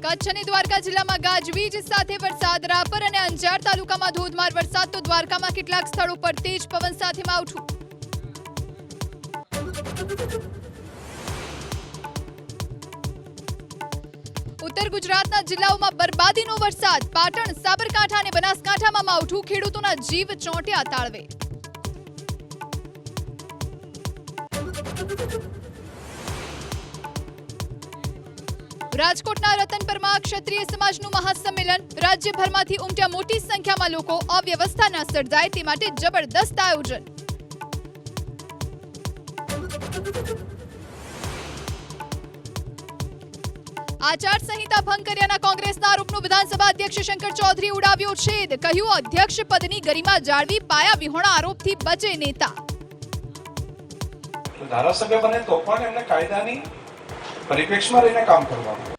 કચ્છ અને દ્વારકા જિલ્લામાં ગાજવીજ સાથે વરસાદ. રાપર અને અંજાર તાલુકામાં ધોધમાર વરસાદ તો દ્વારકામાં કેટલાક સ્થળો પર તેજ પવન સાથે માવઠું. ઉત્તર ગુજરાતના જિલ્લાઓમાં બરબાદીનો વરસાદ. પાટણ, સાબરકાંઠા અને બનાસકાંઠામાં માવઠું. ખેડૂતોના જીવ ચોંટ્યા તાળવે. રાજકોટના રતનપરમાં ક્ષત્રિય સમાજનું મહાસંમેલન. રાજ્યભરમાંથી ઉમટ્યા મોટી સંખ્યામાં લોકો. અવ્યવસ્થા ન સર્જાય તે માટે જબરદસ્ત આયોજન. આચારસંહિતા ભંગ કર્યાના કોંગ્રેસના આરોપનો વિધાનસભા અધ્યક્ષ શંકર ચૌધરીએ ઉડાવ્યો છેદ. કહ્યું, અધ્યક્ષ પદની ગરિમા જાળવી, પાયા વિહોણા આરોપથી બચે નેતા. ધારાસભ્ય બને તો પણ એમને કાયદાની પરિપ્રેક્ષમાં રહીને કામ કરવાનું.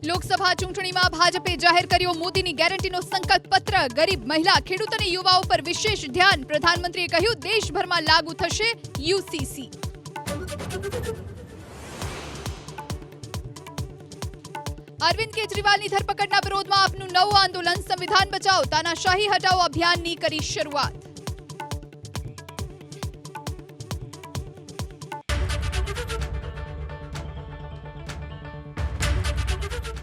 લોકસભા ચૂંટણીમાં ભાજપે જાહેર કર્યો મોદીની ગેરંટીનો સંકલ્પ પત્ર. ગરીબ, મહિલા, ખેડૂત અને યુવાઓ પર વિશેષ ધ્યાન. પ્રધાનમંત્રીએ કહ્યું, દેશભરમાં લાગુ થશે યુસીસી. અરવિંદ કેજરીવાલની ધરપકડના વિરોધમાં આપનું નવું આંદોલન. સંવિધાન બચાવો, તાનાશાહી હટાવો અભિયાનની કરી શરૂઆત.